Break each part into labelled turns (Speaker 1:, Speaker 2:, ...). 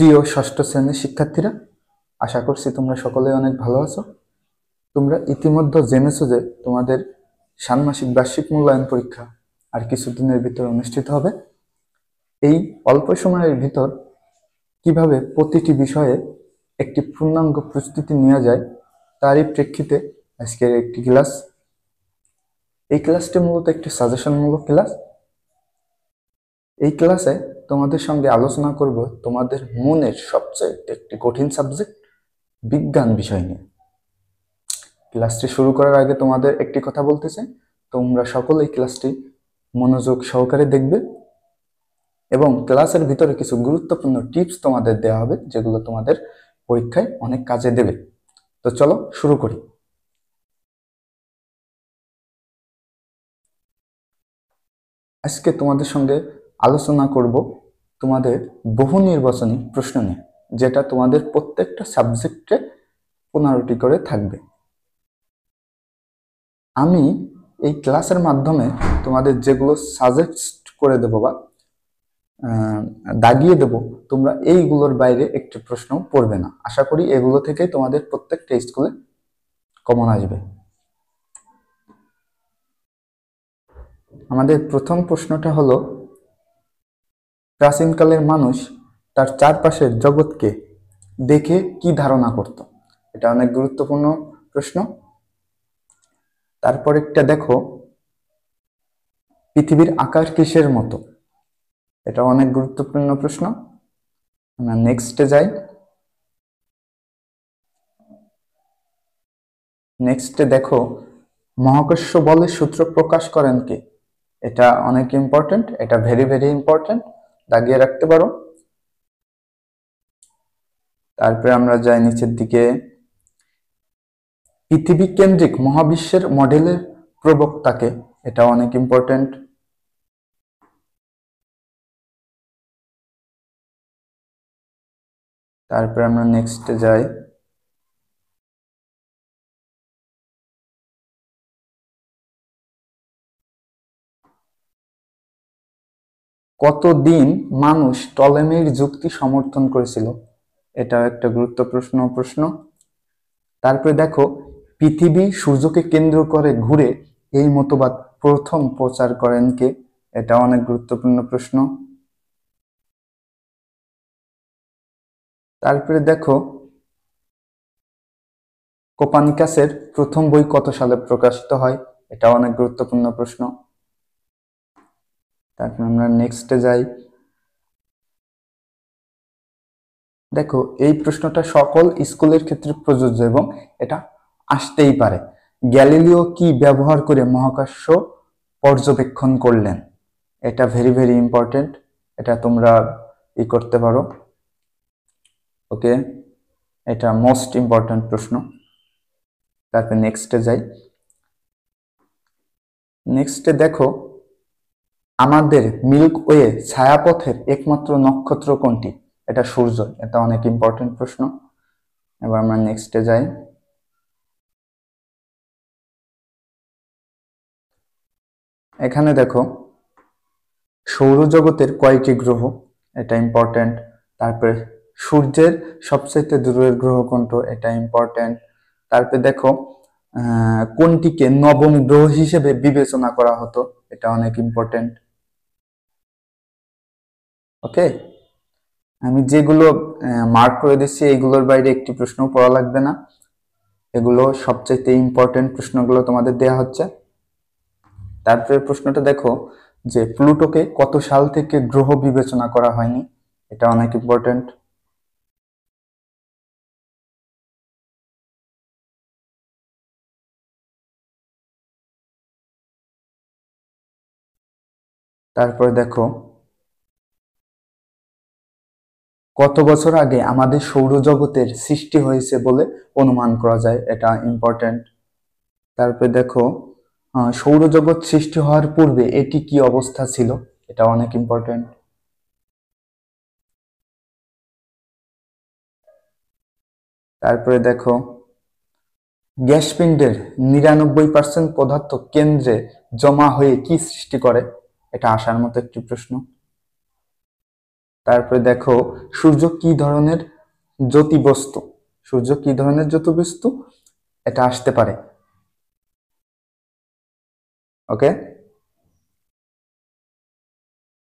Speaker 1: প্রিয় ষষ্ঠ শ্রেণীর শিক্ষার্থীরা, আশা করছি তোমরা সকলেই অনেক ভালো আছো। তোমরা ইতিমধ্যে জেনেছো যে তোমাদের ষান্মাসিক বার্ষিক মূল্যায়ন পরীক্ষা আর কিছুদিনের ভিতর অনুষ্ঠিত হবে। এই অল্প সময়ের ভিতর কিভাবে প্রতিটি বিষয়ে একটি পূর্ণাঙ্গ প্রস্তুতি নেওয়া যায় তারই প্রেক্ষিতে আজকের একটি ক্লাস। এই ক্লাসটি মূলত একটি সাজেশনমূলক ক্লাস। এই ক্লাসে তোমাদের সঙ্গে আলোচনা করব তোমাদের মনের সবচেয়ে একটি কঠিন সাবজেক্ট বিজ্ঞান বিষয় নিয়ে। ক্লাসটি শুরু করার আগে তোমাদের একটি কথা বলতে চাই, তোমরা সকলে এই ক্লাসটি মনোযোগ সহকারে দেখবে এবং ক্লাসের ভিতরে কিছু গুরুত্বপূর্ণ টিপস তোমাদের দেওয়া হবে যেগুলো তোমাদের পরীক্ষায় অনেক কাজে দেবে। তো চলো শুরু করি। আজকে তোমাদের সঙ্গে আলোচনা করব তোমাদের বহু নির্বাচনী প্রশ্ন নিয়ে, যেটা তোমাদের প্রত্যেকটা সাবজেক্টে 15টি করে থাকবে। আমি এই ক্লাসের মাধ্যমে তোমাদের যেগুলো সাজেস্ট করে দেবো বা দাগিয়ে দেব, তোমরা এইগুলোর বাইরে একটি প্রশ্ন পড়বে না। আশা করি এগুলো থেকে তোমাদের প্রত্যেকটা স্কুলে কমন আসবে। আমাদের প্রথম প্রশ্নটা হলো, প্রাচীনকালের মানুষ তার চারপাশের জগৎকে দেখে কি ধারণা করত? এটা অনেক গুরুত্বপূর্ণ প্রশ্ন। তারপর একটা দেখো, পৃথিবীর আকার কিসের মতো? এটা অনেক গুরুত্বপূর্ণ প্রশ্ন। আমরা নেক্সটে যাই। নেক্সটে দেখো, মহাকর্ষ বলের সূত্র প্রকাশ করেন কে? এটা অনেক ইম্পর্টেন্ট, এটা ভেরি ভেরি ইম্পর্টেন্ট, দাগিয়ে রাখতে পারো। তারপরে আমরা যাই নিচের দিকে, পৃথিবী কেন্দ্রিক মহাবিশ্বের মডেলের প্রবক্তাকে? এটা অনেক ইম্পর্টেন্ট। তারপরে আমরা নেক্সটে যাই। কতদিন মানুষ টলেমির যুক্তি সমর্থন করেছিল? এটা একটা গুরুত্বপূর্ণ প্রশ্ন। তারপরে দেখো, পৃথিবী সূর্যকে কেন্দ্র করে ঘুরে এই মতবাদ প্রথম প্রচার করেন কে? এটা অনেক গুরুত্বপূর্ণ প্রশ্ন। তারপরে দেখো, কোপার্নিকাসের প্রথম বই কত সালে প্রকাশিত হয়? এটা অনেক গুরুত্বপূর্ণ প্রশ্ন। তারপর আমরা নেক্সটে যাই। দেখো, এই প্রশ্নটা সকল স্কুলের ক্ষেত্রে প্রযোজ্য এবং এটা আসতেই পারে। গ্যালিলিও কি ব্যবহার করে মহাকাশ পর্যবেক্ষণ করলেন? এটা ভেরি ভেরি ইম্পর্টেন্ট, এটা তোমরা করতে পারো। ওকে, এটা মোস্ট ইম্পর্টেন্ট প্রশ্ন। তারপর নেক্সটে যাই। নেক্সটে দেখো, আমাদের মিল্ক ওয়ে ছায়াপথের একমাত্র নক্ষত্র কোনটি? এটা সূর্য, এটা অনেক ইম্পর্টেন্ট প্রশ্ন। এবার আমরা নেক্সটে যাই। এখানে দেখো, সৌরজগতের কয়টি গ্রহ? এটা ইম্পর্টেন্ট। তারপরে সূর্যের সবচেয়ে দূরের গ্রহ কোনটা? এটা ইম্পর্টেন্ট। তারপরে দেখো, কোনটিকে নবম গ্রহ হিসেবে বিবেচনা করা হতো? এটা অনেক ইম্পর্টেন্ট। ওকে, আমি যেগুলো মার্ক করে দিচ্ছি এইগুলোর বাইরে একটি প্রশ্ন পড়া লাগবে না। এগুলো সবচেয়ে ইম্পর্টেন্ট প্রশ্নগুলো তোমাদের দেয়া হচ্ছে। তারপরে প্রশ্নটা দেখো যে, প্লুটোকে কত সাল থেকে গ্রহ বিবেচনা করা হয়নি? এটা অনেক ইম্পর্টেন্ট। তারপরে দেখো, কত বছর আগে আমাদের সৌরজগতের সৃষ্টি হয়েছে বলে অনুমান করা যায়? এটা ইম্পর্টেন্ট। তারপরে দেখো, সৌরজগৎ সৃষ্টি হওয়ার পূর্বে এটি কি অবস্থা ছিল? এটা অনেক ইম্পর্টেন্ট। তারপরে দেখো, গ্যাসপিণ্ডের 99% পদার্থ কেন্দ্রে জমা হয়ে কি সৃষ্টি করে? এটা আসার মতো একটি প্রশ্ন। তারপরে দেখো সূর্য কি ধরনের জ্যোতিবস্তু, সূর্য কি ধরনের জ্যোতিবস্তু এটা আসতে পারে। ওকে,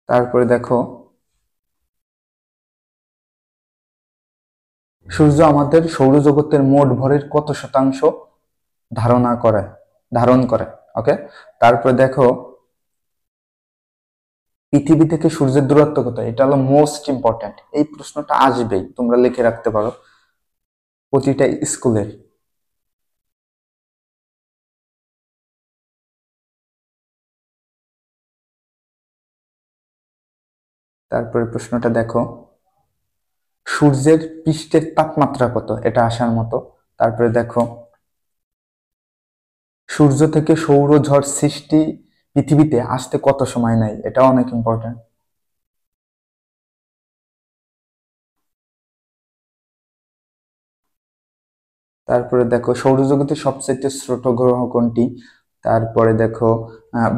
Speaker 1: তারপরে দেখো সূর্য আমাদের সৌরজগতের মোট ভরের কত শতাংশ ধারণ করে। ওকে, তারপরে দেখো পৃথিবী থেকে সূর্যের দূরত্ব কত, এটা হলো মোস্ট ইম্পর্টেন্ট, এই প্রশ্নটা আসবেই, তোমরা লিখে রাখতে পারো প্রতিটা স্কুলের। তারপরে প্রশ্নটা দেখো সূর্যের পৃষ্ঠের তাপমাত্রা কত, এটা আসার মতো। তারপরে দেখো সূর্য থেকে সৌরঝড় সৃষ্টি পৃথিবীতে আসতে কত সময় নেয়, এটা অনেক ইম্পর্টেন্ট। তারপরে দেখো সৌরজগতের সবচেয়ে ছোট গ্রহ কোনটি। তারপরে দেখো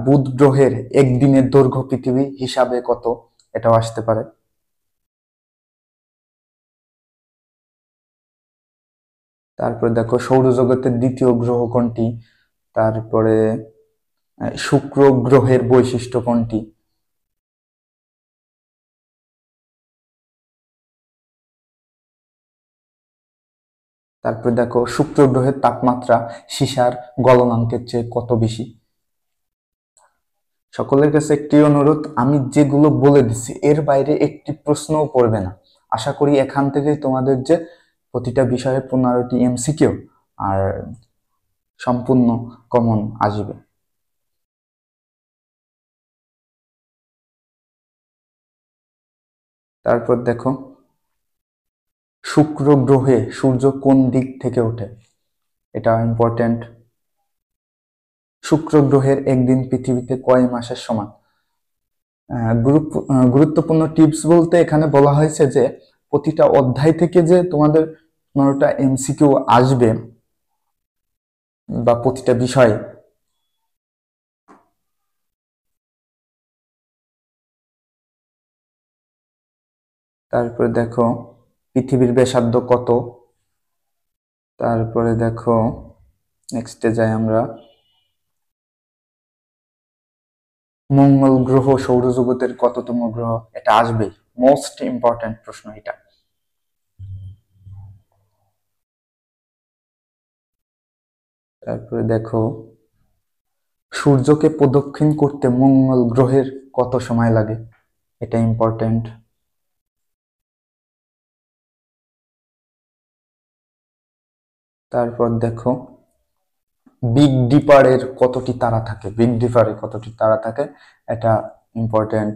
Speaker 1: বুধ গ্রহের একদিনের দৈর্ঘ্য পৃথিবী হিসাবে কত, এটাও আসতে পারে। তারপরে দেখো সৌরজগতের দ্বিতীয় গ্রহ কোনটি। তারপরে শুক্র গ্রহের বৈশিষ্ট্য কোনটি। তারপরে দেখো শুক্র গ্রহের তাপমাত্রা সীসার গলনাঙ্কের চেয়ে কত বেশি। সকলের কাছে একটি অনুরোধ, আমি যেগুলো বলে দিচ্ছি এর বাইরে একটি প্রশ্নও পড়বে না। আশা করি এখান থেকে তোমাদের যে প্রতিটা বিষয়ে 15টি এমসিকিউ আর সম্পূর্ণ কমন আসবে। তারপর দেখো শুক্র গ্রহে সূর্য কোন দিক থেকে ওঠে, এটা ইম্পর্টেন্ট। শুক্র গ্রহের একদিন পৃথিবীতে কয় মাসের সমান। গুরুত্বপূর্ণ টিপস বলতে এখানে বলা হয়েছে যে প্রতিটা অধ্যায় থেকে যে তোমাদের 15টা এমসিকিউ আসবে বা প্রতিটা বিষয়ে। তারপরে দেখো পৃথিবীর ব্যাসার্ধ কত। তারপরে দেখো নেক্সটে যাই আমরা, মঙ্গল গ্রহ সৌরজগতের কততম গ্রহ, এটা আসবেই, মোস্ট ইম্পর্টেন্ট প্রশ্ন এটা। তারপরে দেখো সূর্যকে প্রদক্ষিণ করতে মঙ্গল গ্রহের কত সময় লাগে, এটা ইম্পর্টেন্ট। তারপর দেখো বিগ ডিপারের কতটি তারা থাকে, বিগ ডিপারে কতটি তারা থাকে, এটা ইম্পর্টেন্ট।